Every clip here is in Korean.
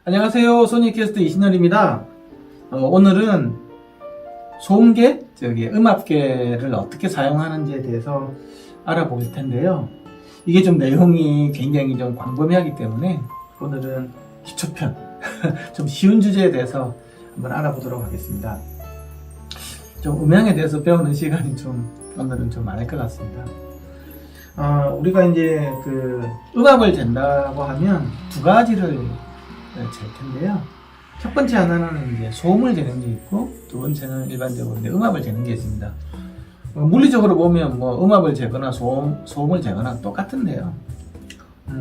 안녕하세요. 소니캐스트 이신열입니다. 오늘은 소음계, 음압계를 어떻게 사용하는지에 대해서 알아볼 텐데요. 이게 좀 내용이 굉장히 좀 광범위하기 때문에 오늘은 기초편, 좀 쉬운 주제에 대해서 한번 알아보도록 하겠습니다. 좀 음향에 대해서 배우는 시간이 오늘은 좀 많을 것 같습니다. 우리가 이제 음압을 잰다고 하면 두 가지를 잴 텐데요. 첫 번째 하나는 이제 소음을 재는 게 있고, 두 번째는 일반적으로 이제 음압을 재는 게 있습니다. 물리적으로 보면 음압을 재거나 소음을 재거나 똑같은데요.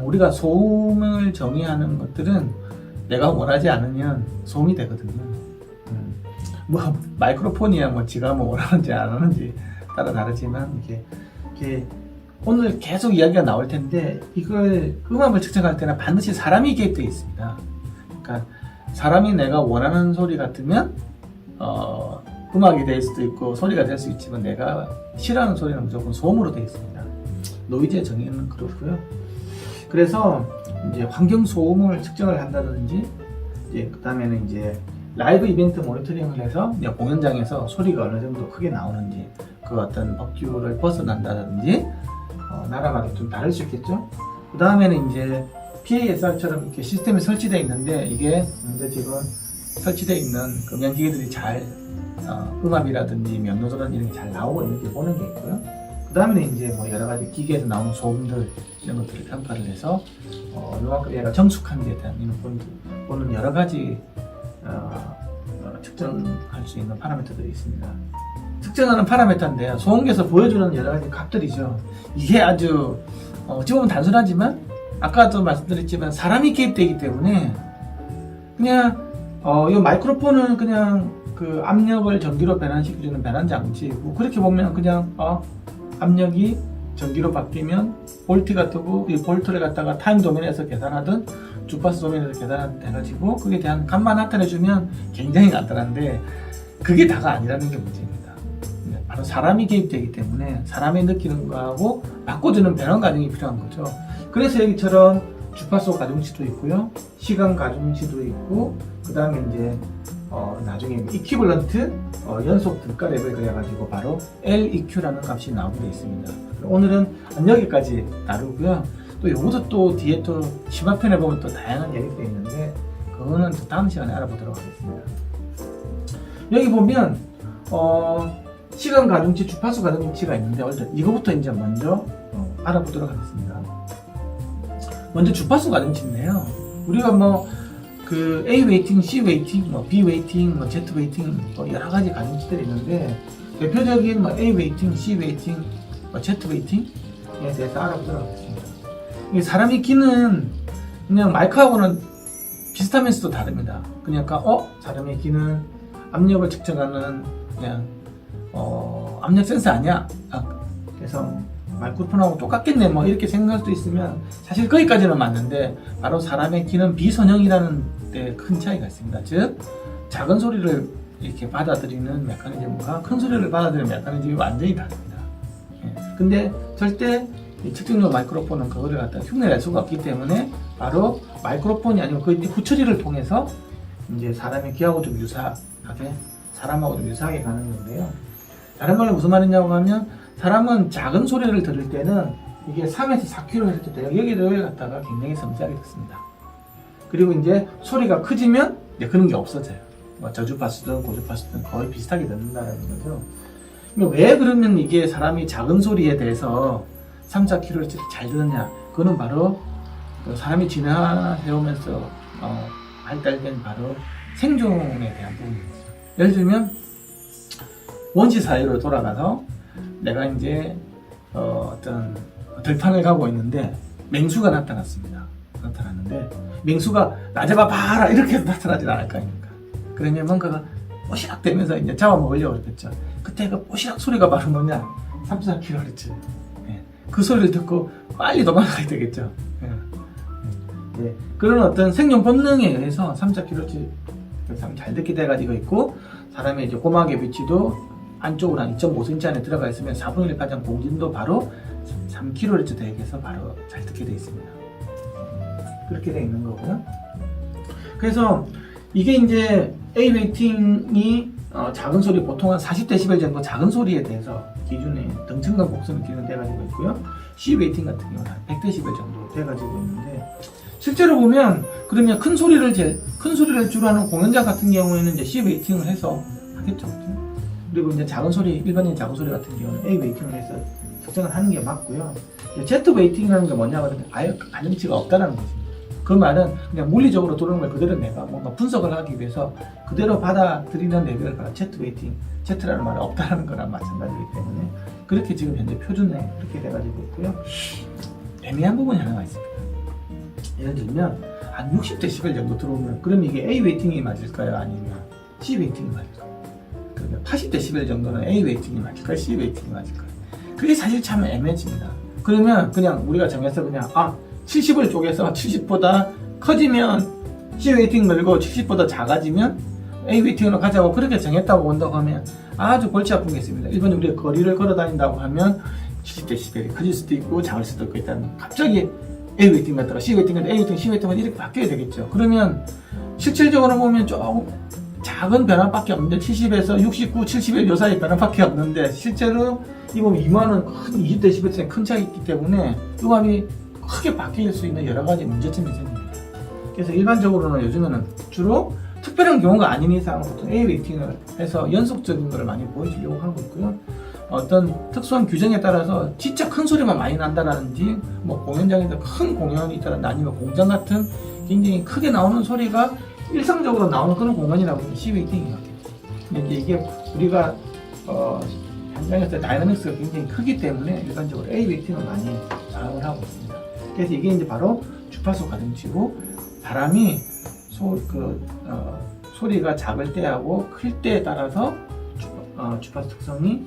우리가 소음을 정의하는 것들은 내가 원하지 않으면 소음이 되거든요. 마이크로폰이야 지가 원하는지 안 하는지 따라 다르지만 이게 오늘 계속 이야기가 나올 텐데, 이걸 음압을 측정할 때는 반드시 사람이 개입되어 있습니다. 그러니까 사람이 내가 원하는 소리 같으면 음악이 될 수도 있고 소리가 될 수 있지만, 내가 싫어하는 소리는 무조건 소음으로 되어 있습니다. 노이즈의 정의는 그렇고요. 그래서 이제 환경 소음을 측정을 한다든지, 그 다음에는 이제 라이브 이벤트 모니터링을 해서 공연장에서 소리가 어느 정도 크게 나오는지, 그 어떤 법규를 벗어난다든지, 나라마다 좀 다를 수 있겠죠. 그 다음에는 이제 PASR처럼 이렇게 시스템이 설치되어 있는데, 이게 이제 지금 설치되어 있는 음향기기들이 잘 음압이라든지 명료도라든지 이런 게 잘 나오고 있는지 보는 게 있고요. 그 다음에는 이제 여러 가지 기계에서 나오는 소음들 이런 것들을 평가를 해서 요만큼 얘가 정숙한지에 대한 이런 포인트 보는 여러 가지 측정할 수 있는 파라미터들이 있습니다. 측정하는 파라미터인데요, 소음계에서 보여주는 여러 가지 값들이죠. 이게 아주 어찌 보면 단순하지만, 아까도 말씀드렸지만 사람이 개입되기 때문에, 그냥 이 마이크로폰은 그냥 그 압력을 전기로 변환시켜주는 변환 장치이고, 그렇게 보면 그냥 압력이 전기로 바뀌면 볼트가 뜨고, 이 볼트를 갖다가 타임 도면에서 계산하든 주파수 도면에서 계산하든 해가지고 그게 대한 값만 나타내주면 굉장히 간단한데, 그게 다가 아니라는 게 문제입니다. 바로 사람이 개입되기 때문에 사람이 느끼는 거하고 바꿔주는 변환 과정이 필요한 거죠. 그래서 여기처럼 주파수 가중치도 있고요, 시간 가중치도 있고, 그 다음에 이제 나중에 이퀴벌런트 연속 등가 랩을 그래가지고 바로 LEQ라는 값이 나오게 되어 있습니다. 오늘은 여기까지 다루고요. 또 요것도 또 뒤에 또 심화편에 보면 또 다양한 얘기가 있는데, 그거는 또 다음 시간에 알아보도록 하겠습니다. 여기 보면 시간 가중치, 주파수 가중치가 있는데, 이거부터 이제 먼저 알아보도록 하겠습니다. 먼저 주파수 가중치인데요. 우리가 A 웨이팅, C 웨이팅, B 웨이팅, Z 웨이팅 여러 가지 가중치들이 있는데, 대표적인 A 웨이팅, C 웨이팅, Z 웨이팅에 대해서 알아보도록 하겠습니다. 이 사람이 끼는 그냥 마이크하고는 비슷하면서도 다릅니다. 그러니까 사람이 끼는 압력을 측정하는 그냥 압력 센서 아니야? 그래서 마이크로폰하고 똑같겠네 이렇게 생각할 수도 있으면, 사실 거기까지는 맞는데, 바로 사람의 귀는 비선형이라는 데 큰 차이가 있습니다. 즉 작은 소리를 이렇게 받아들이는 메커니즘과 큰 소리를 받아들이는 메커니즘이 완전히 다릅니다. 근데 절대 이 측정용 마이크로폰은 그거를 갖다 흉내낼 수가 없기 때문에, 바로 마이크로폰이 아니고 그 후처리를 통해서 이제 사람의 귀하고 좀 유사하게, 사람하고 좀 유사하게 가는 건데요. 다른 말로 무슨 말이냐고 하면, 사람은 작은 소리를 들을 때는 이게 3에서 4kHz 돼요. 여기를 갖다가 굉장히 섬세하게 듣습니다. 그리고 이제 소리가 커지면 그런 게 없어져요. 저주파수든 고주파수든 거의 비슷하게 듣는다는 거죠. 왜 그러면 이게 사람이 작은 소리에 대해서 3, 4kHz를 잘 듣느냐? 그거는 바로 사람이 진화해오면서 발달된 바로 생존에 대한 부분입니다. 예를 들면 원시 사회로 돌아가서 내가 이제 어떤 들판을 가고 있는데 맹수가 나타났는데, 맹수가 낮에 봐라 이렇게 해서 나타나지 않을 거 아닙니까? 그러면 뭔가가 뽀시락 되면서 이제 잡아먹으려고 그랬겠죠. 그때 그 뽀시락 소리가 바로 뭐냐? 3, 4kHz. 그 소리를 듣고 빨리 도망가야 되겠죠. 그런 어떤 생존 본능에 의해서 3, 4kHz 잘 듣게 돼가지고 있고, 사람의 이제 고막의 위치도 안쪽으로 한 2.5cm 안에 들어가 있으면 4분의 1 파장 공진도 바로 3kHz 대역에서 바로 잘 듣게 되어 있습니다. 그렇게 되어 있는 거고요. 그래서 이게 이제 A 웨이팅이 작은 소리 보통 한 40dB 정도 작은 소리에 대해서 기준에 등층과 곡선은 기준돼가지고 있고요. C 웨이팅 같은 경우는 한 100dB 정도 돼가지고 있는데 실제로 보면 그러면 큰 소리를 주로 하는 공연장 같은 경우에는 이제 C 웨이팅을 해서 하겠죠. 그렇죠? 그리고 이제 작은 소리, 일반적인 작은 소리 같은 경우는 A 웨이팅을 해서 측정을 하는 게 맞고요. Z 웨이팅이라는 게 뭐냐면 아예 가중치가 없다는 거죠. 그 말은 그냥 물리적으로 들어오는 걸 그대로 내가 뭔가 분석을 하기 위해서 그대로 받아들이는 레벨을 Z 웨이팅, Z라는 말은 없다는 거랑 마찬가지이기 때문에 그렇게 지금 현재 표준에 그렇게 돼가지고 있고요. 애매한 부분이 하나가 있습니다. 예를 들면 한 60dB 정도 들어오면 그럼 이게 A 웨이팅이 맞을까요? 아니면 C 웨이팅이 맞을까요? 그러면 80dB 정도는 A 웨이팅이 맞을까요? C 웨이팅이 맞을까요? 그게 사실 참 애매해집니다. 그러면 그냥 우리가 정해서 그냥 70을 쪼개서 70보다 커지면 C 웨이팅 늘고 70보다 작아지면 A 웨이팅으로 가자고 그렇게 정했다고 본다고 하면 아주 골치 아픈 게 있습니다. 일반적으로 우리가 거리를 걸어 다닌다고 하면 70dB이 커질 수도 있고 작을 수도 있고 일단 갑자기 A 웨이팅 갔다가 C 웨이팅 갔다가 A 웨이팅, C 웨이팅은 이렇게 바뀌어야 되겠죠. 그러면 실질적으로 보면 조금 작은 변화밖에 없는데 70에서 69, 71 요 사이 변화밖에 없는데 실제로 이 보면 2만원 큰 20dB 큰 차이가 있기 때문에 요감이 크게 바뀔 수 있는 여러 가지 문제점이 생깁니다. 그래서 일반적으로는 요즘에는 주로 특별한 경우가 아닌 이상 보통 A 웨이팅을 해서 연속적인 걸 많이 보여주려고 하고 있고요. 어떤 특수한 규정에 따라서 진짜 큰 소리만 많이 난다라든지 뭐 공연장에서 큰 공연이 있다든지 아니면 공장 같은 굉장히 크게 나오는 소리가 일상적으로 나오는 그런 공간이라고 하면 C 웨이팅이 맞겠죠. 근데 이게 우리가 현장에서 다이나믹스가 굉장히 크기 때문에 일반적으로 A 웨이팅을 많이 사용을 하고 있습니다. 그래서 이게 이제 바로 주파수 가중치고 사람이 소리가 작을 때하고 클 때에 따라서 주파수 특성이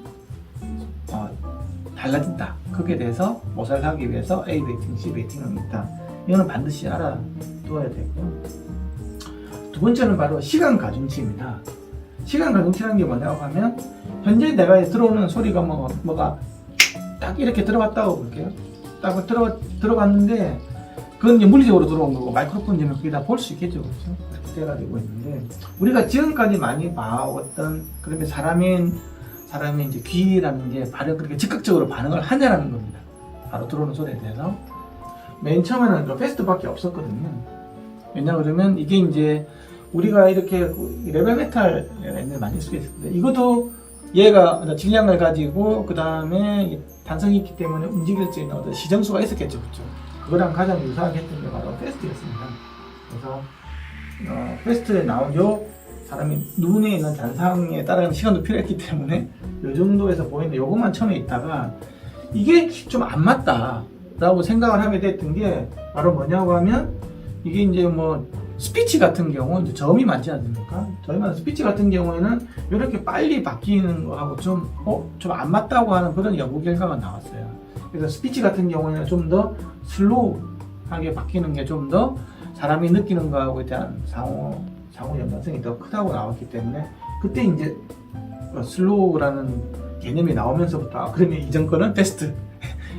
달라진다. 그게 대해서 모사를 하기 위해서 A 웨이팅, C 웨이팅은 있다. 이거는 반드시 알아두어야 되고요. 두 번째는 바로 시간 가중치입니다. 시간 가중치라는 게 뭐냐고 하면 현재 내가 들어오는 소리가 뭐가 딱 이렇게 들어갔다고 볼게요. 딱 들어갔는데 그건 이제 물리적으로 들어온 거고 마이크로폰 이면 그게 다 볼 수 있겠죠. 그렇죠? 그렇게 돼가지고 있는데 우리가 지금까지 많이 봐왔던 그런데 사람의 이제 귀라는 게 바로 그렇게 즉각적으로 반응을 하냐라는 겁니다. 바로 들어오는 소리에 대해서 맨 처음에는 그 패스트밖에 없었거든요. 왜냐 그러면 이게 이제 우리가 이렇게 레벨 메탈 옛날에 많이 쓰겠는데 이것도 얘가 질량을 가지고 그 다음에 단성이 있기 때문에 움직일 수 있는 어떤 시정수가 있었겠죠, 그렇죠? 그거랑 가장 유사하게 했던 게 바로 패스트였습니다. 그래서 패스트에 나온 요 사람이 눈에 있는 잔상에 따라가는 시간도 필요했기 때문에 요 정도에서 보이는 요것만 처음에 있다가 이게 좀 안 맞다라고 생각을 하게 됐던 게 바로 뭐냐고 하면 이게 이제 뭐 스피치 같은 경우 이제 저음이 많지 않습니까? 저희만 스피치 같은 경우에는 이렇게 빨리 바뀌는 거하고 좀 안 맞다고 하는 그런 연구 결과가 나왔어요. 그래서 스피치 같은 경우에는 좀 더 슬로우하게 바뀌는 게 좀 더 사람이 느끼는 거하고에 대한 상호 연관성이 더 크다고 나왔기 때문에 그때 이제 슬로우라는 개념이 나오면서부터 그러면 이전 거는 테스트.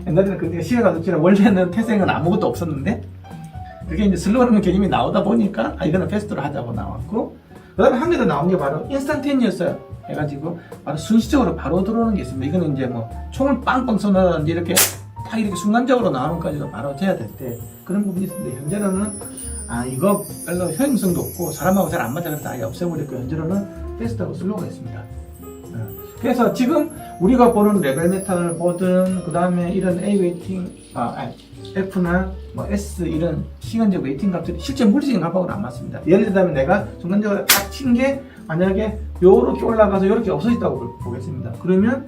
옛날에는 그게 시간 가중치라 원래는 태생은 아무것도 없었는데 그게 이제 슬로우라는 개념이 나오다 보니까 이거는 패스트로 하자고 나왔고 그 다음에 한 개 더 나온 게 바로 인스턴테니어스 해가지고 바로 순시적으로 바로 들어오는 게 있습니다. 이거는 이제 뭐 총을 빵빵 쏘는다든지 이렇게 딱 이렇게 순간적으로 나오는 까지도 바로 돼야 될 때 그런 부분이 있는데 현재로는 이거 별로 효용성도 없고 사람하고 잘 안 맞아 그래서 아예 없애버렸고 현재로는 패스트하고 슬로우가 있습니다. 그래서 지금 우리가 보는 레벨 메탈을 보든 그 다음에 이런 A 웨이팅, F나 뭐 S 이런 시간적 웨이팅 값들이 실제 물리적인 값하고는 안 맞습니다. 예를 들자면 내가 순간적으로 딱 친 게 만약에 요렇게 올라가서 요렇게 없어졌다고 보겠습니다. 그러면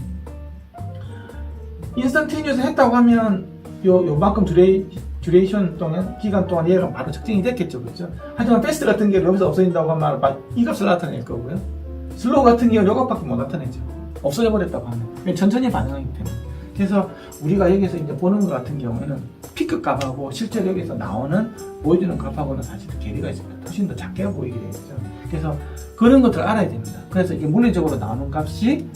인스턴테니어스 했다고 하면 요만큼 듀레이션 동안 기간 동안 얘가 바로 측정이 됐겠죠, 그렇죠? 하지만 패스트 같은 게 여기서 없어진다고 하면 이 값을 나타낼 거고요. 슬로우 같은 경우는 요것밖에 못 나타내죠. 없어져 버렸다고 하면 천천히 반응하기 때문에. 그래서 우리가 여기서 이제 보는 것 같은 경우에는 피크 값하고 실제로 여기서 나오는 보여주는 값하고는 사실 괴리가 있습니다. 훨씬 더 작게 보이게 되겠죠. 그래서 그런 것들을 알아야 됩니다. 그래서 이게 물리적으로 나오는 값이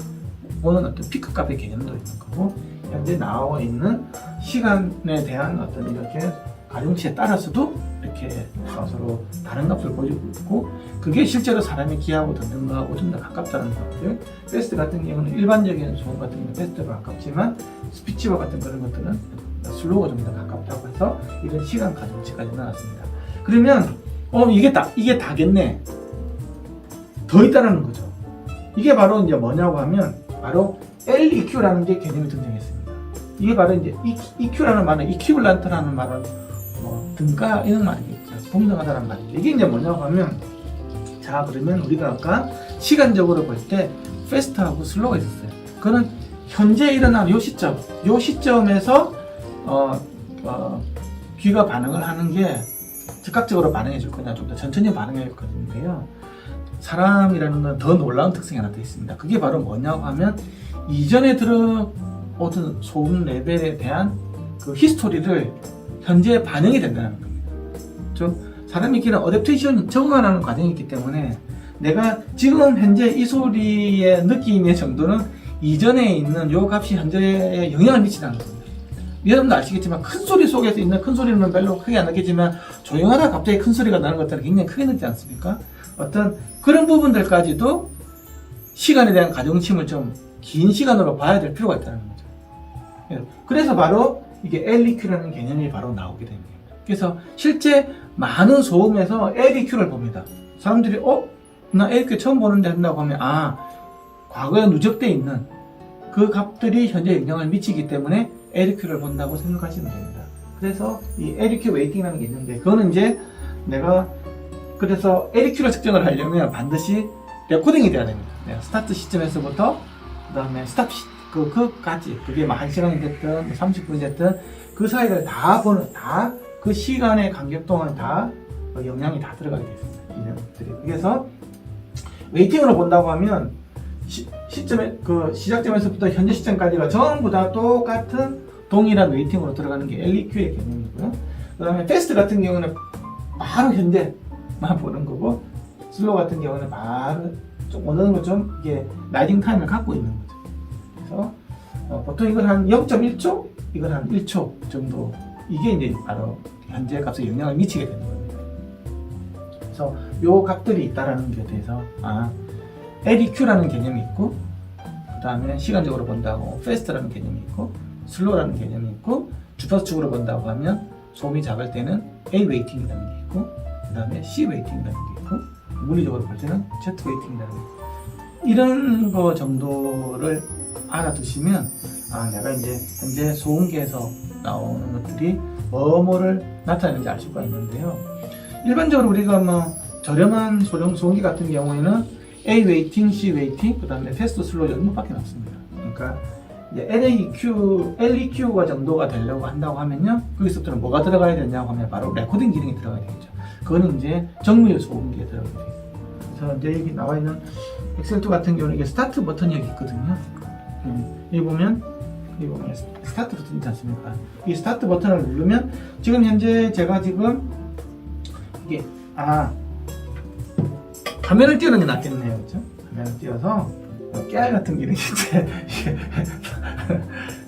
보는 어떤 피크 값의 개념도 있는 거고 현재 나와 있는 시간에 대한 어떤 이렇게 가중치에 따라서도 이렇게 이렇게 서로 다른 값을 보여주고 있고, 그게 실제로 사람이 기하고 걷는 거하고 좀 더 가깝다는 것들. 패스트 같은 경우는 일반적인 소음 같은 경우는 패스트가 가깝지만 스피치와 같은 그런 것들은 슬로우가 좀 더 가깝다고 해서 이런 시간 가중치까지 나왔습니다. 그러면 이게 다겠네. 더 있다라는 거죠. 이게 바로 이제 뭐냐고 하면 바로 LEQ라는 게 개념이 등장했습니다. 이게 바로 이제 EQ라는 말은 이퀴블런트라는 말은 뭐 등가 이런 말이겠죠. 동등하다는 말이죠. 이게 이제 뭐냐고 하면, 자 그러면 우리가 아까 시간적으로 볼 때 패스트하고 슬로우가 있었어요. 그거는 현재 일어난 요 시점에서 귀가 반응을 하는 게 즉각적으로 반응해 줄 거냐, 좀 더 천천히 반응해 줄 거냐인데요. 사람이라는 건 더 놀라운 특성이 하나 더 있습니다. 그게 바로 뭐냐고 하면, 이전에 들어오던 소음 레벨에 대한 그 히스토리를 현재 반영이 된다는 겁니다. 좀 사람이 길은 어댑테이션, 적응하는 과정이 있기 때문에 내가 지금 현재 이 소리의 느낌의 정도는 이전에 있는 요 값이 현재에 영향을 미친다는 겁니다. 여러분도 아시겠지만 큰 소리 속에서 있는 큰 소리는 별로 크게 안 느끼지만 조용하다 갑자기 큰 소리가 나는 것들은 굉장히 크게 느끼지 않습니까? 어떤 그런 부분들까지도 시간에 대한 가중침을 좀 긴 시간으로 봐야 될 필요가 있다는 거죠. 그래서 바로 이게 LEQ라는 개념이 바로 나오게 됩니다. 그래서 실제 많은 소음에서 LEQ를 봅니다. 사람들이 나 LEQ 처음 보는데 한다고 하면 과거에 누적되어 있는 그 값들이 현재 영향을 미치기 때문에 LEQ를 본다고 생각하시면 됩니다. 그래서 이 LEQ 웨이팅이라는 게 있는데, 그거는 이제 그래서 LEQ를 측정을 하려면 반드시 레코딩이 돼야 됩니다. 스타트 시점에서부터 그 다음에 스탑 그까지, 그게 뭐 1시간이 됐든 30분이 됐든 그 사이를 다 보는, 다 그 시간의 간격 동안 다 영향이 다 들어가게 되어 있습니다. 이념들이. 그래서 웨이팅으로 본다고 하면 시작점에서부터 현재 시점까지가 전부 다 똑같은 동일한 웨이팅으로 들어가는 게 LEQ의 개념이고요. 그 다음에 패스트 같은 경우는 바로 현재만 보는 거고, 슬로우 같은 경우는 바로 좀 어느 정도 좀 이게 라이딩 타임을 갖고 있는 거죠. 그래서 보통 이걸 한 0.1초, 이걸 한 1초 정도, 이게 이제 바로 현재 값에 영향을 미치게 되는 겁니다. 그래서 요 값들이 있다라는 게 대해서 LEQ라는 개념이 있고, 그 다음에 시간적으로 본다고 패스트라는 개념이 있고, 슬로우라는 개념이 있고, 주파수축으로 본다고 하면 소음이 작을 때는 A 웨이팅이라는 게 있고, 그 다음에 C 웨이팅이라는 게 있고, 물리적으로 볼 때는 Z 웨이팅이라는 게 있고, 이런 거 정도를 알아두시면 내가 이제 현재 소음계에서 나오는 것들이 뭐를 나타내는지 알 수가 있는데요. 일반적으로 우리가 뭐 저렴한 소음기 같은 경우에는 A 웨이팅, C 웨이팅, 그 다음에 패스트 슬로우 정도밖에 없습니다. 그러니까 이제 LEQ가 정도가 되려고 한다고 하면요, 거기서부터는 뭐가 들어가야 되냐고 하면 바로 레코딩 기능이 들어가야 되겠죠. 그거는 이제 정밀 소음기에 들어가게 되어 있습니다. 그래서 이제 여기 나와 있는 엑셀2 같은 경우는 이게 스타트 버튼이 여기 있거든요. 여기 보면 스타트 버튼 있지 않습니까? 이 스타트 버튼을 누르면 지금 현재 제가 지금 이게 화면을 띄우는 게 낫겠네요, 그렇죠? 화면을 띄워서 깨알 같은 기능이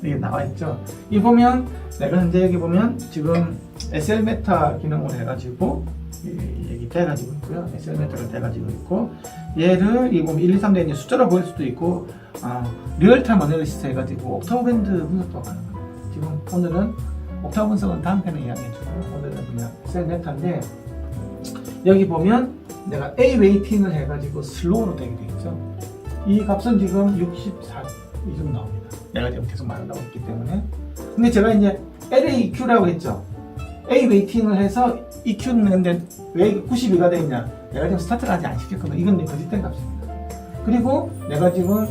이게 나와 있죠. 이 보면 내가 현재 여기 보면 지금 SL 메타 기능으로 해가지고 여기 떼가지고 있고요. SL 메타를 떼가지고 있고, 얘를 이 보면 1, 2, 3 대 숫자로 보일 수도 있고, 리얼타임 어널리시스 해가지고 옥타브 밴드 분석도 가능합니다. 지금 오늘은 옥타브 분석은 다음 편에 이야기해주고, 오늘은 그냥 SL 메타인데, 여기 보면 내가 A 웨이팅을 해가지고 슬로우로 되게 되겠죠. 이 값은 지금 64 이 정도 나옵니다. 내가 지금 계속 말하고 있기 때문에. 근데 제가 이제 LEQ라고 했죠. A 웨이팅을 해서 EQ는 근데 왜 92가 되냐? 내가 지금 스타트를 아직 안 시켰거든. 이건 거짓된 값입니다. 그리고 내가 지금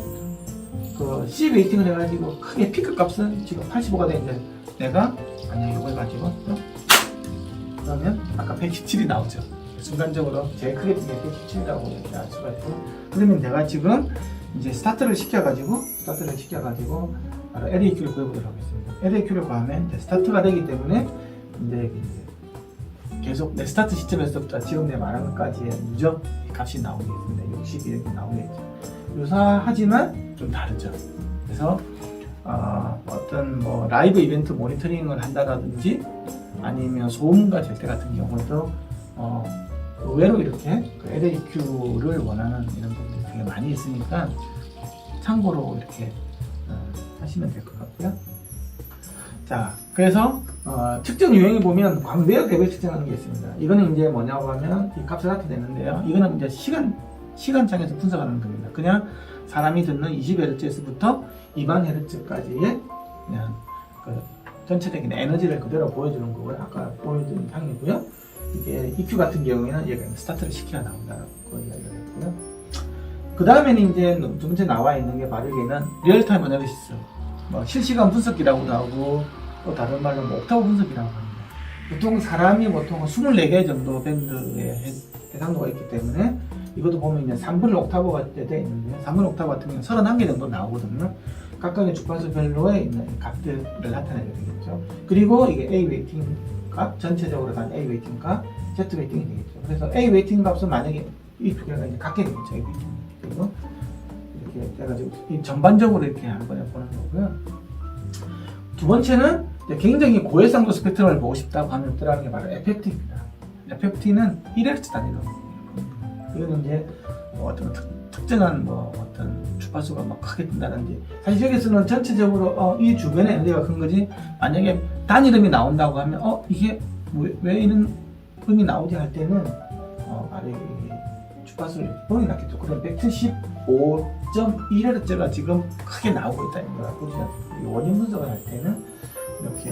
그 C 웨이팅을 해가지고 크게 피크 값은 지금 85가 되는데, 내가 이거 해가지고 그러면 아까 117이 나오죠. 순간적으로 제일 크게 뜬 게 117이라고 이렇게 알 수가 있고, 그러면 내가 지금 이제 스타트를 시켜가지고 바로 LEQ를 구해보도록 하겠습니다. LEQ를 구하면 이제 스타트가 되기 때문에 이제 계속 내 스타트 시점에서부터 지금 내 말한 것까지의 누적 값이 나오겠습니다. 60이 이렇게 나오겠죠. 유사하지만 좀 다르죠. 그래서 어떤 뭐 라이브 이벤트 모니터링을 한다든지, 아니면 소음과 절대 같은 경우도 의외로 이렇게 그 LAQ를 원하는 이런 분들이 되게 많이 있으니까 참고로 이렇게 하시면 될 것 같고요. 자, 그래서 측정 유형에 보면 광대역 앱을 측정하는 게 있습니다. 이거는 이제 뭐냐고 하면 이 값을 나타내는데요. 이거는 이제 시간장에서 분석하는 겁니다. 그냥 사람이 듣는 20Hz부터 200Hz까지의 그냥 그 전체적인 에너지를 그대로 보여주는 거고요. 아까 보여준 향이고요. 이게 EQ 같은 경우에는 얘가 스타트를 시켜야 나온다고 이야기를 했고요. 그 다음에는 이제 두 번째 나와 있는 게 바로 얘는 리얼타임 어널리시스, 뭐 실시간 분석기라고도 하고 또 다른 말로 뭐 옥타브 분석이라고 합니다. 보통 사람이 보통 24개 정도 밴드의 해상도가 있기 때문에 이것도 보면 이제 3분의 옥타브가 되어 있는데 3분의 옥타브 같은 경우는 31개 정도 나오거든요. 각각의 주파수별로에 있는 값들을 나타내게 되겠죠. 그리고 이게 A 웨이팅 값, 전체적으로 단 A 웨이팅 값, Z 웨이팅이 되겠죠. 그래서 A 웨이팅 값은 만약에 이 두 개가 이제 같게 되겠죠. A 웨이팅. 그리고 이렇게 해가지고 이 전반적으로 이렇게 한 번에 보는 거고요. 두 번째는 굉장히 고해상도 스펙트럼을 보고 싶다고 하면 들어가는 게 바로 FFT입니다. FFT는 1Hz 단위로. 이거는 이제 어떤 특정한 어떤 주파수가 막 크게 뜬다든지, 사실 여기서는 전체적으로 이 주변에 에너지가 큰 거지, 만약에 단위음이 나온다고 하면 이게 왜 이런 음이 나오지 할 때는 바로 이 주파수를 본이 났겠죠. 그럼 175.1Hz가 지금 크게 나오고 있다는 걸 보시죠. 원인 분석을 할 때는 이렇게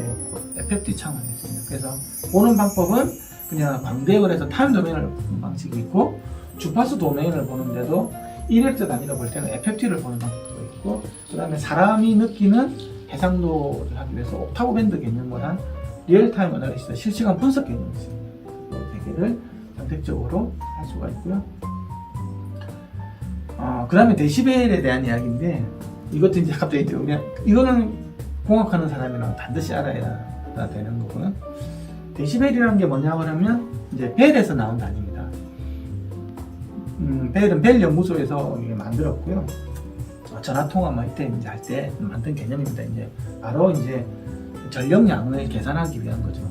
FFT 창을 했습니다. 그래서 보는 방법은 그냥 광대역을 해서 타임 도메인을 보는 방식이 있고, 주파수 도메인을 보는데도 1Hz 단위로 볼 때는 FFT를 보는 방법도 있고, 그 다음에 사람이 느끼는 해상도를 하기 위해서 옥타브 밴드 개념을 한 리얼타임 어널리시스, 실시간 분석 개념이 있습니다. 이 네 개를 선택적으로 할 수가 있고요. 그 다음에 데시벨에 대한 이야기인데, 이것도 이제 갑자기 이거는 공학하는 사람이랑 반드시 알아야 되는 거고요. 데시벨이라는 게 뭐냐고 하면 이제 벨에서 나온 단위입니다. 벨은 벨 연구소에서 만들었고요. 전화통화 이때 이제 할 때 만든 개념입니다. 이제 바로 이제 전력량을 계산하기 위한 거죠.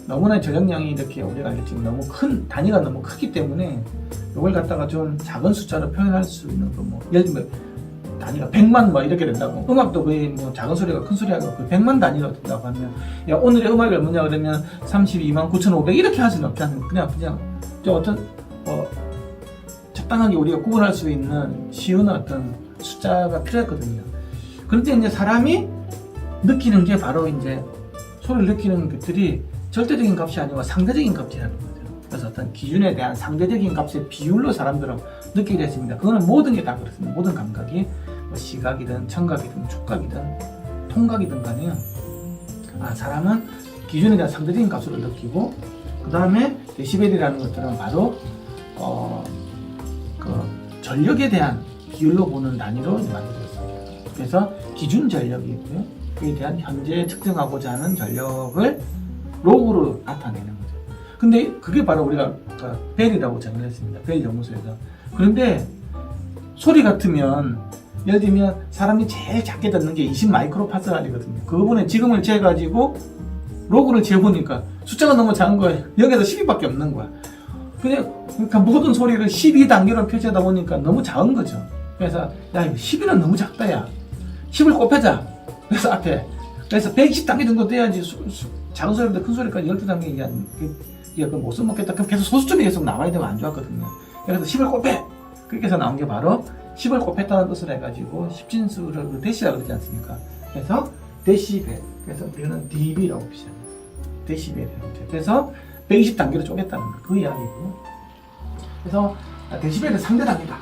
너무나 전력량이 이렇게 우리가 지금 너무 큰 단위가 너무 크기 때문에 이걸 갖다가 좀 작은 숫자로 표현할 수 있는 거, 예를 들면 단위가 100만 이렇게 된다고, 음악도 거의 작은 소리가 큰 소리하고 그 100만 단위로 된다고 하면, 야 오늘의 음악이 얼마냐 그러면 32만 9,500 이렇게 할 수는 없잖아요. 그냥 좀 어떤 적당하게 우리가 구분할 수 있는 쉬운 어떤 숫자가 필요했거든요. 그런데 이제 사람이 느끼는 게 바로 이제 소리를 느끼는 것들이 절대적인 값이 아니고 상대적인 값이라는 거죠. 그래서 어떤 기준에 대한 상대적인 값의 비율로 사람들은 느끼게 됐습니다. 그거는 모든 게 다 그렇습니다. 모든 감각이 시각이든 청각이든 촉각이든 통각이든 간에요. 사람은 기준에 대한 상대적인 값으로 느끼고, 그 다음에 데시벨이라는 것들은 바로 그 전력에 대한 비율로 보는 단위로 만들어졌습니다. 그래서 기준 전력이 있고요. 그에 대한 현재 측정하고자 하는 전력을 로그로 나타내는 거죠. 근데 그게 바로 우리가 벨이라고 정의했습니다. 벨 연구소에서. 그런데 소리 같으면 예를 들면 사람이 제일 작게 듣는 게 20 마이크로파스칼이거든요. 그 부분에 지금을 재가지고 로그를 재보니까 숫자가 너무 작은 거예요. 여기서 12밖에 없는 거야. 그러니까 모든 소리를 12단계로 표시하다 보니까 너무 작은 거죠. 그래서 야 이거 12는 너무 작다 야. 10을 곱하자. 그래서 앞에 120단계 정도 돼야지 작은 소리부터 큰 소리까지 12단계 이게 못 써먹겠다. 그럼 계속 소수점이 계속 나와야 되면 안 좋았거든요. 그래서 10을 곱해. 그렇게 해서 나온 게 바로 10을 곱했다는 뜻을 해가지고 10진수를 대시라고 그러지 않습니까? 그래서 데시벨. 그래서 우리는 dB라고 표시합니다. 데시벨이라고. 그래서 120단계로 쪼갰다는 거, 그 이야기고요. 그래서 데시벨은 상대 단위다.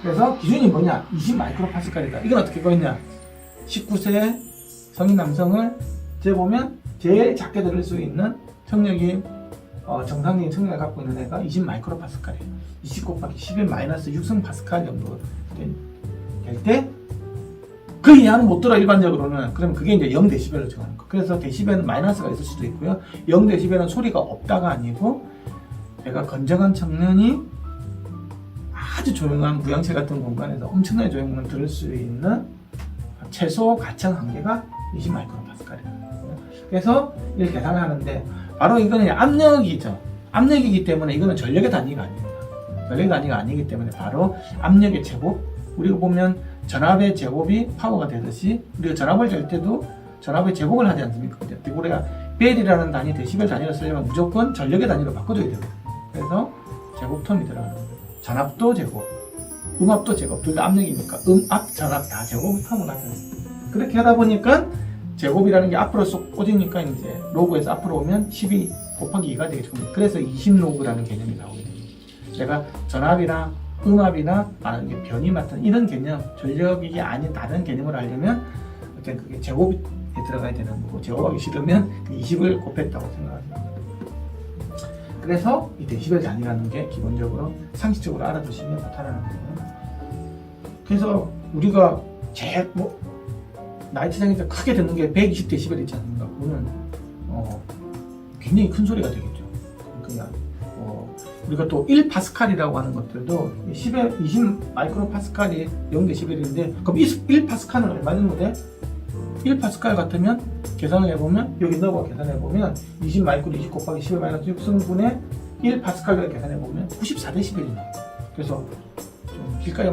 그래서 기준이 뭐냐? 20 마이크로파스칼이다. 이건 어떻게 보였냐? 19세 성인 남성을 재보면 제일 작게 들을 수 있는 청력이 정상적인 청력을 갖고 있는 애가 20 마이크로파스칼이에요. 20 곱하기 11 마이너스 6성 파스칼 정도 될 때 그 이하는 못 들어 일반적으로는. 그러면 그게 이제 0데시벨로 정하는 거. 그래서 데시벨은 마이너스가 있을 수도 있고요. 0데시벨은 소리가 없다가 아니고 내가 건전한 청년이 아주 조용한 무양실 같은 공간에서 엄청나게 조용한 들을 수 있는 최소 가청 한계가 20 마이크로파스칼이에요. 그래서 이렇게 계산을 하는데 바로 이거는 압력이죠. 압력이기 때문에 이거는 전력의 단위가 아닙니다. 전력의 단위가 아니기 때문에 바로 압력의 제곱. 우리가 보면 전압의 제곱이 파워가 되듯이 우리가 전압을 잴 때도 전압의 제곱을 하지 않습니까? 우리가 벨이라는 단위, 데시벨 단위를 쓰려면 무조건 전력의 단위로 바꿔줘야 되거든요. 그래서 제곱톤이 들어가는 거예요. 전압도 제곱, 음압도 제곱. 둘 다 압력이니까 음압, 전압 다 제곱을 하고 나서 그렇게 하다 보니까 제곱이라는 게 앞으로 쏙 꽂으니까 이제 로그에서 앞으로 오면 12 곱하기 2가 되겠죠. 그래서 20로그라는 개념이 나오게 됩니다. 내가 전압이나 음압이나 이게 변이 맡은 이런 개념, 전력이 아닌 다른 개념을 하려면 어떤 그게 제곱에 들어가야 되는 거고, 제곱하기 싫으면 20을 곱했다고 생각합니다. 그래서 이 데시벨 단위라는 게 기본적으로 상식적으로 알아두시면 좋다라는 거예요. 그래서 우리가 제일 나이트장에서 크게 듣는 게 120데시벨 있지 않습니까? 그거는 굉장히 큰 소리가 되겠죠. 그냥 우리가 또 1파스칼이라고 하는 것들도 10에 20 마이크로파스칼이 0데시벨인데 그럼 1파스칼은 얼마 정도 돼? 1파스칼 같으면 계산을 해보면 여기 넣어 계산해보면 20 마이크로 20 곱하기 10의 마이너스 6승분의 1파스칼을 계산해보면 94데시벨이 나와요. 그래서 좀 길가에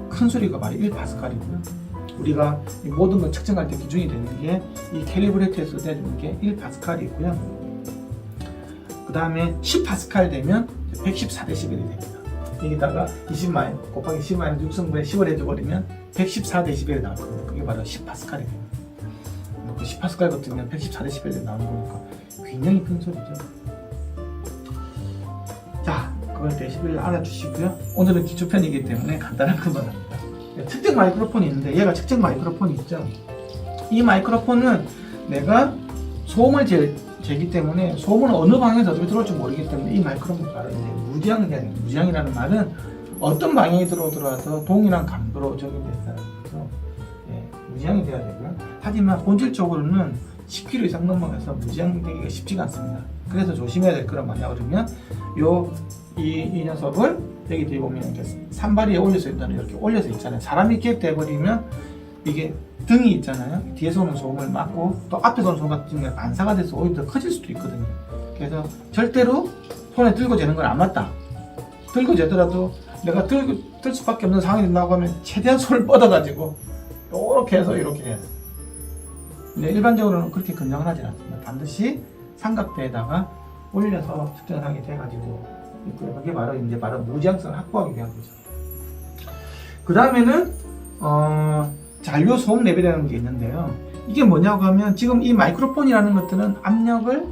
큰 소리가 말이 1파스칼이고요. 우리가 이 모든 걸 측정할 때 기준이 되는 게 이 캘리브레이트에서 내주는 게 1파스칼이 있고요. 그 다음에 10파스칼 되면 114데시벨이 됩니다. 여기다가 20 곱하기 10 마이너스 6승분의 10을 해줘버리면 114데시벨이 나왔거든요. 그게 바로 10파스칼이 됩니다. 10파스칼 같으면 114데시벨이 나오는 거니까 굉장히 큰 소리죠. 자, 그걸 데시벨을 알아주시고요. 오늘은 기초편이기 때문에 간단한 것만 합니다. 측정 마이크로폰이 있는데 얘가 측정 마이크로폰이 있죠. 이 마이크로폰은 내가 소음을 재기 때문에 소음은 어느 방향에서 어떻게 들어올지 모르기 때문에 이 마이크로폰이 바로 이제 무지향이 돼야 돼요. 무지향이라는 말은 어떤 방향이 들어오더라도 동일한 감도로 적용된다는 거죠. 무지향이 돼야 되고요. 하지만 본질적으로는 10kg 이상 넘어가서 무지향되기가 쉽지가 않습니다. 그래서 조심해야 될 거란 말이야. 그러면 이 녀석을 여기 뒤에 보면 이렇게 산발이에 올려서 있다는 이렇게 올려서 있잖아요. 사람이 기획돼버리면 이게 등이 있잖아요. 뒤에서 오는 소음을 막고 또 앞에서 오는 소음 같은 경우에 반사가 돼서 오히려 더 커질 수도 있거든요. 그래서 절대로 손에 들고 재는 건 안 맞다. 들고 재더라도 내가 들 수밖에 없는 상황이 된다고 하면 최대한 손을 뻗어가지고 이렇게 해서 이렇게 해야 돼요. 근데 일반적으로는 그렇게 근정을 하지 않습니다. 반드시 삼각대에다가 올려서 측정을 하게 돼가지고 있고요. 그게 바로 이제 무지향성을 확보하기 위한 거죠. 그 다음에는 잔류 소음 레벨이라는 게 있는데요. 이게 뭐냐고 하면 지금 이 마이크로폰이라는 것들은 압력을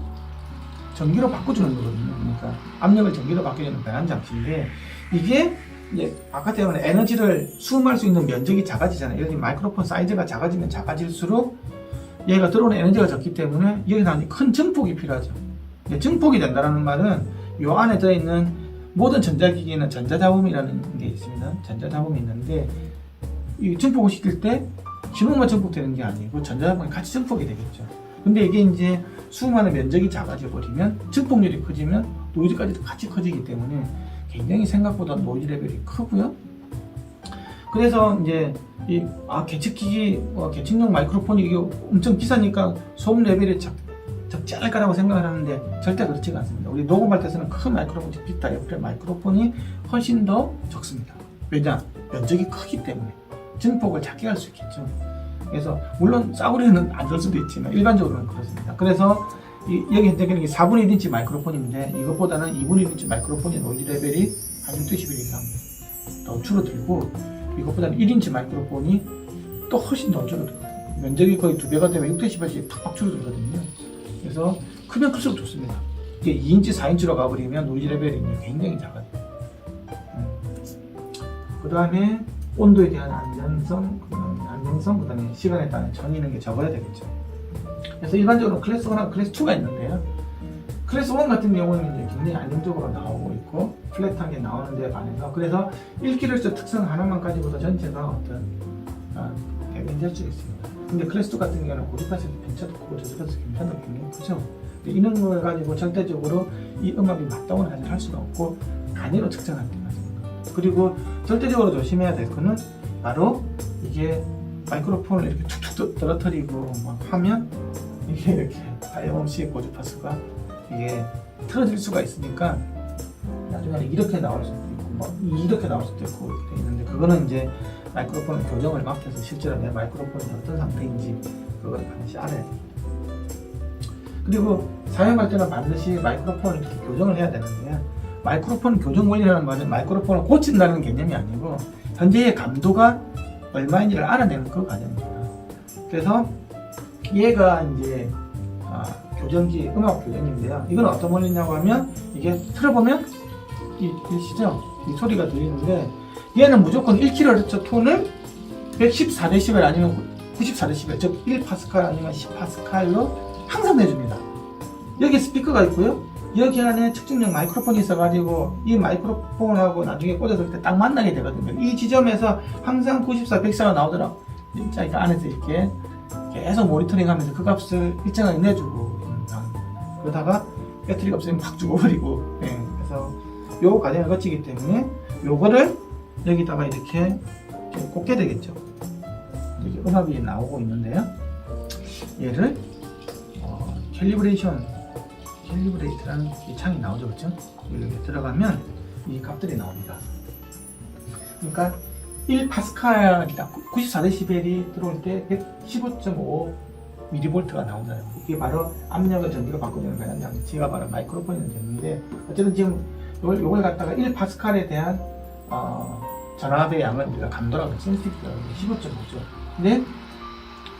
전기로 바꿔주는 거거든요. 그러니까 압력을 전기로 바꿔주는 변환 장치인데 이게 이제 바깥에 오는 에너지를 수음할 수 있는 면적이 작아지잖아요. 예를 들면 마이크로폰 사이즈가 작아지면 작아질수록 얘가 들어오는 에너지가 적기 때문에 여기 나오는 큰 증폭이 필요하죠. 증폭이 된다는 말은 이 안에 들어있는 모든 전자기기에는 전자잡음이라는 게 있습니다. 전자잡음이 있는데 이 증폭을 시킬 때 신호만 증폭되는 게 아니고 전자잡음이 같이 증폭이 되겠죠. 근데 이게 이제 수음하는 면적이 작아져 버리면 증폭률이 커지면 노이즈까지도 같이 커지기 때문에 굉장히 생각보다 노이즈 레벨이 크고요. 그래서 이제 계측기기, 계측용 마이크로폰이 이게 엄청 비싸니까 소음 레벨이 적지 않을까라고 생각을 하는데 절대 그렇지가 않습니다. 우리 녹음할 때 쓰는 큰 마이크로폰, 빅 다이어프램 마이크로폰이 훨씬 더 적습니다. 왜냐? 면적이 크기 때문에 증폭을 작게 할 수 있겠죠. 그래서 물론 싸구려는 안 될 수도 있지만 일반적으로는 그렇습니다. 그래서 여기 현재 4분의 1인치 마이크로폰인데 이것보다는 2분의 1인치 마이크로폰의 노이즈 레벨이 한 6dB 이상 더 줄어들고 이것보다는 1인치 마이크로폰이 또 훨씬 더 줄어들거든요. 면적이 거의 2배가 되면 6dB씩 팍팍 줄어들거든요. 그래서 크면 클수록 좋습니다. 이게 2인치, 4인치로 가버리면 노이즈 레벨이 굉장히 작아요. 그 다음에 온도에 대한 안정성, 그 다음에 시간에 따른 전이는 게 적어야 되겠죠. 그래서 일반적으로 클래스 1하고 클래스 2가 있는데요. 클래스 1 같은 경우는 이제 굉장히 안정적으로 나오고 있고 플랫하게 나오는 데에 반해서 그래서 1kHz 특성 하나만 가지고도 전체가 어떤 대변될 수 있습니다. 근데 클래스 2 같은 경우는 고주파에서 괜찮고 고저주파에서 괜찮고 굉장히 크죠. 이런 걸 가지고 절대적으로 이 음압이 맞다고는 할 수가 없고 단위로 측정할 때 맞습니다. 그리고 절대적으로 조심해야 될 거는 바로 이게 마이크로폰을 이렇게 툭툭 떨어뜨리고 막 하면 이게 이렇게 하염없이 고주파수가 이게 틀어질 수가 있으니까 나중에 이렇게 나올 수도 있고 뭐 이렇게 나올 수도 있고 이렇게 돼 있는데, 그거는 이제 마이크로폰 교정을 맡겨서 실제로 내 마이크로폰이 어떤 상태인지 그걸 반드시 알아야 됩니다. 그리고 사용할 때는 반드시 마이크로폰을 이렇게 교정을 해야 되는데, 마이크로폰 교정 원리라는 말은 마이크로폰을 고친다는 개념이 아니고 현재의 감도가 얼마인지를 알아내는 그 과정입니다. 그래서 얘가 이제 교정기, 음악 교정인데요. 이건 어떤 원리냐고 하면, 이게 틀어보면 들리시죠? 이 소리가 들리는데, 얘는 무조건 1kHz 톤을 114dB 아니면 94dB, 즉 1파스칼 아니면 10파스칼로 항상 내줍니다. 여기 스피커가 있고요. 여기 안에 측정용 마이크로폰이 있어가지고 이 마이크로폰하고 나중에 꽂았을 때 딱 만나게 되거든요. 이 지점에서 항상 94, 104가 나오더라고. 진짜 이 안에서 이렇게 계속 모니터링 하면서 그 값을 일정하게 내주고 있는 상황. 그러다가 배터리가 없으면 확 죽어버리고, 그래서 요 과정을 거치기 때문에 요거를 여기다가 이렇게 꽂게 되겠죠. 여기 음압이 나오고 있는데요. 얘를 캘리브레이트라는 이 창이 나오죠, 그렇죠? 여기 들어가면 이 값들이 나옵니다. 그러니까 1파스칼이다, 94dB이 들어올 때 115.5mV가 나온다는 거예요. 이게 바로 압력을 전기로 바꿔주는 관련 장치가 바로 마이크로폰이 되는데, 어쨌든 지금 요걸 갖다가 1파스칼에 대한 전압의 양을 우리가 감도라고 센시티브라고 15.5죠. 근데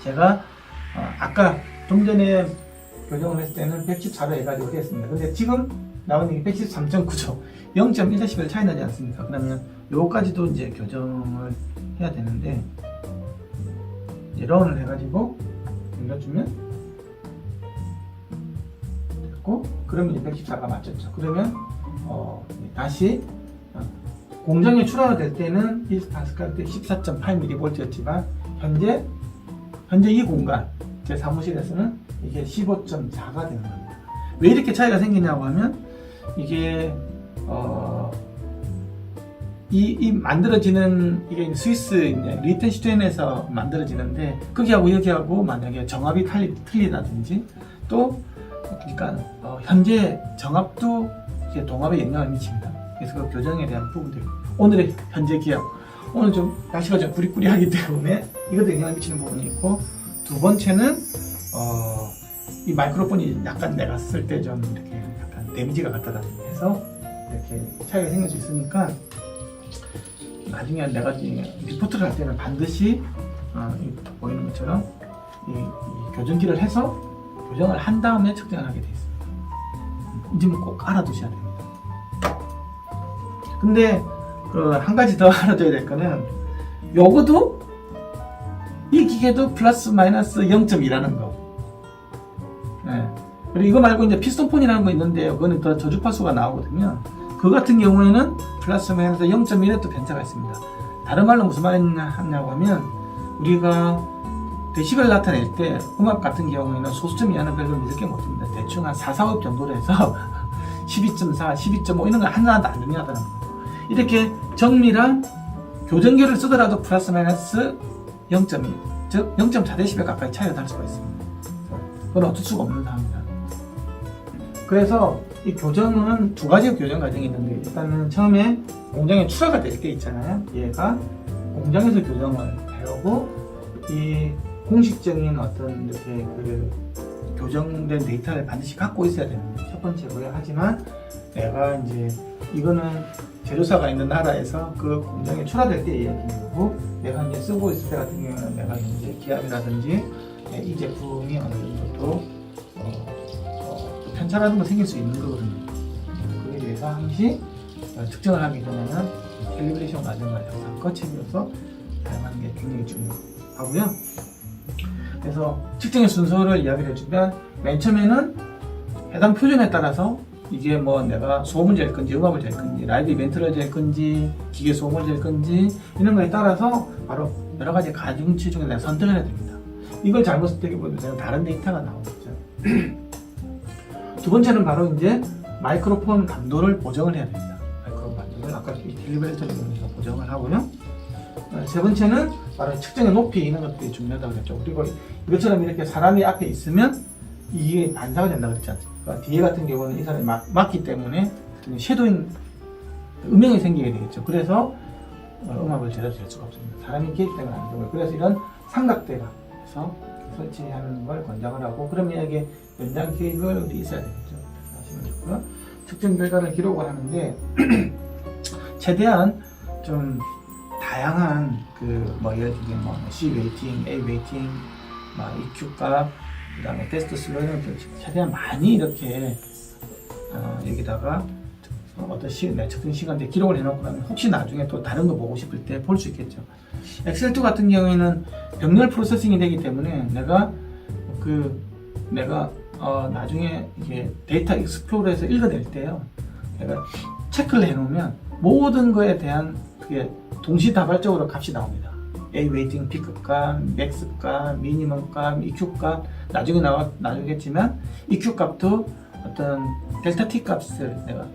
제가 아까 좀 전에 교정을 했을 때는 114로 해가지고 했습니다. 근데 지금 나오는 게 113.9죠. 0.1dB 차이 나지 않습니까? 그러면 요거까지도 이제 교정을 해야 되는데, 런을 해가지고 눌러주면 됐고, 그러면 이제 114가 맞췄죠. 그러면 다시 공정에 출하가 될 때는 1파스칼 때 14.8mV였지만 현재 이 공간 제 사무실에서는 이게 15.4가 되는 겁니다. 왜 이렇게 차이가 생기냐고 하면, 이게 이 만들어지는 이게 스위스 리텐슈테인에서 만들어지는데, 거기하고 여기하고 만약에 정압이 틀리다든지, 또 그러니까 현재 정압도 이제 동압에 영향을 미칩니다. 그래서 그 교정에 대한 부분들, 오늘의 현재 기압, 오늘 좀 날씨가 좀 구리구리하기 때문에 이것도 영향을 미치는 부분이 있고, 두 번째는 이 마이크로폰이 약간 내가 쓸 때 좀 이렇게 약간 데미지가 갔다든지 해서 이렇게 차이가 생길 수 있으니까, 나중에 내가 리포트를 할 때는 반드시 보이는 것처럼 이 교정기를 해서 교정을 한 다음에 측정을 하게 되어 있습니다. 이 점은 꼭 알아두셔야 됩니다. 근데 한 가지 더 알아둬야 될 거는, 요거도 이 기계도 플러스 마이너스 0.2라는 거. 그리고 이거 말고 이제 피스톤폰이라는 거 있는데요. 그거는 더 저주파수가 나오거든요. 그 같은 경우에는 플러스 마이너스 0.1의 또 편차가 있습니다. 다른 말로 무슨 말이냐고 하면, 우리가 데시벨 나타낼 때 음압 같은 경우에는 소수점 이하는 별로 늦게 못 듭니다. 대충 한 4, 4급 정도로 해서 12.4, 12.5 이런 건 하나도 안 중요하다는 거예요. 이렇게 정밀한 교정기를 쓰더라도 플러스 마이너스 0.2, 즉 0.4dB 가까이 차이가 날 수가 있습니다. 그건 어쩔 수가 없는 상황입니다. 그래서 이 교정은 두 가지 교정 과정이 있는데, 일단은 처음에 공장에 출하가 될 때 있잖아요. 얘가 공장에서 교정을 해오고, 이 공식적인 어떤 이렇게 그 교정된 데이터를 반드시 갖고 있어야 됩니다. 첫 번째고요. 하지만 내가 이제 이거는 제조사가 있는 나라에서 그 공장에 출하될 때 얘기고, 내가 이제 쓰고 있을 때 같은 경우는 내가 이제 기압이라든지 이 제품이 어느 정도 또 편차 같은 거 생길 수 있는 거거든요. 그에 대해서 항시 측정을 하기 전에는 캘리브레이션 과정을 항상 거치면서 사용하는 게 굉장히 중요하고요. 그래서 측정의 순서를 이야기를 해주면, 맨 처음에는 해당 표준에 따라서 이게 뭐 내가 소음을 잴 건지 음압을 잴 건지 라이브 이벤트를 잴 건지 기계 소음을 잴 건지 이런 거에 따라서 바로 여러 가지 가중치 중에 내가 선택을 해야 됩니다. 이걸 잘못 선택해보면 다른 데이터가 나오겠죠. 두 번째는 바로 이제 마이크로폰 감도를 보정을 해야 됩니다. 마이크로폰 감도를 아까 이 캘리브레이터를 이용해서 보정을 하고요. 세 번째는 바로 측정의 높이, 이런 것들이 중요하다고 했죠. 그리고 이것처럼 이렇게 사람이 앞에 있으면 이게 반사가 된다 그랬지 않습니까? 뒤에 같은 경우는 이 사람이 맞기 때문에 섀도잉 음영이 생기게 되겠죠. 그래서 음압을 제대로 될 수가 없습니다. 사람이 기획 때문에 안 되고요. 그래서 이런 삼각대가에서 설치하는 걸 권장을 하고, 그러면 이게 연장 케이블이 있어야 되겠죠. 하시면 좋고요. 측정 결과를 기록을 하는데 최대한 좀 다양한 예를 들면 C 웨이팅, A 웨이팅, EQ 값, 그다음에 테스트 슬로 이런 걸 최대한 많이 이렇게 여기다가 어떤 측정 시간대 기록을 해놓고 나면 혹시 나중에 또 다른 거 보고 싶을 때 볼 수 있겠죠. 엑셀2 같은 경우에는 병렬 프로세싱이 되기 때문에 내가 나중에 이게 데이터 익스플로러에서 읽어낼 때요, 내가 체크를 해놓으면 모든 거에 대한 그게 동시다발적으로 값이 나옵니다. A 웨이팅 B급 값, 맥스 값, 미니멈 값, EQ 값, 나중에 나오겠지만 EQ 값도 어떤 델타 T 값을 내가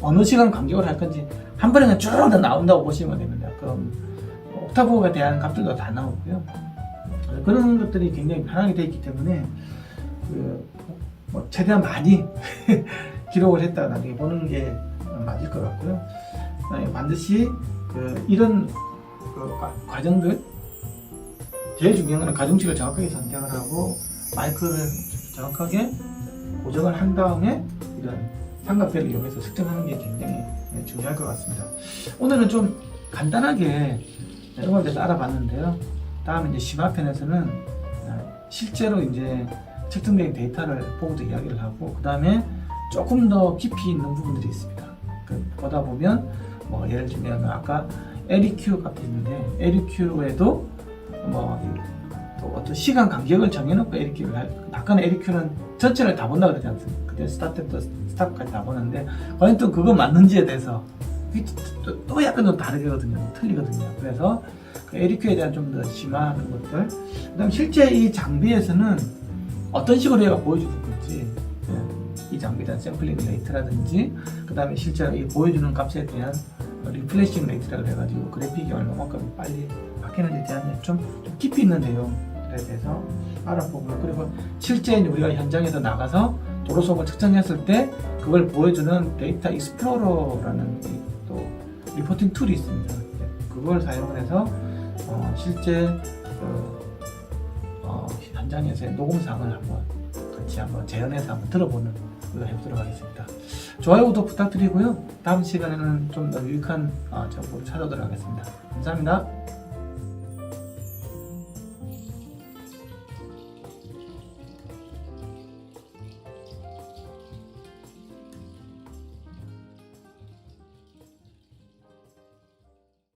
어느 시간 간격을 할 건지 한 번에 그냥 쭉 나온다고 보시면 됩니다. 그럼 옥타브에 대한 값들도 다 나오고요. 그런 것들이 굉장히 편하게 되어 있기 때문에 최대한 많이 기록을 했다가 나중에 보는 게 맞을 것 같고요. 반드시 이런 과정들, 제일 중요한 건 가중치를 정확하게 선택을 하고 마이크를 정확하게 고정을 한 다음에 이런 삼각대를 이용해서 측정하는 게 굉장히 중요할 것 같습니다. 오늘은 좀 간단하게 음악에 대해서 알아봤는데요. 다음에 이제 심화편에서는 실제로 이제 측정된 데이터를 보고도 이야기를 하고, 그 다음에 조금 더 깊이 있는 부분들이 있습니다. 보다 보면 예를 들면 아까 LEQ 값이 있는데 LEQ에도 또 어떤 시간 간격을 정해놓고 LEQ를 아까는 LEQ는 전체를 다 본다 그러지 않습니까? 그때 스타트부터 스탑까지 다 보는데 과연 또 그거 맞는지에 대해서 또 약간 좀 다르거든요. 틀리거든요. 그래서 그 LEQ에 대한 좀 더 심화하는 것들, 그 다음 실제 이 장비에서는 어떤 식으로 얘가 보여주는 건지, 이 장비에 대한 샘플링 레이트라든지, 그 다음에 실제로 이 보여주는 값에 대한 리플래싱 레이트라고 해가지고 그래픽이 얼마만큼 빨리 바뀌는지에 대한 좀 깊이 있는 내용들에 대해서 알아보고요. 그리고 실제 우리가 현장에서 나가서 도로속을 측정했을 때 그걸 보여주는 데이터 익스플로러라는 또 리포팅 툴이 있습니다. 그걸 사용을 해서 실제 현장에서의 녹음상을 같이 한번 재현해서 한번 들어보는 걸 해보도록 하겠습니다. 좋아요, 구독 부탁드리고요. 다음 시간에는 좀 더 유익한 정보를 찾아오도록 하겠습니다. 감사합니다.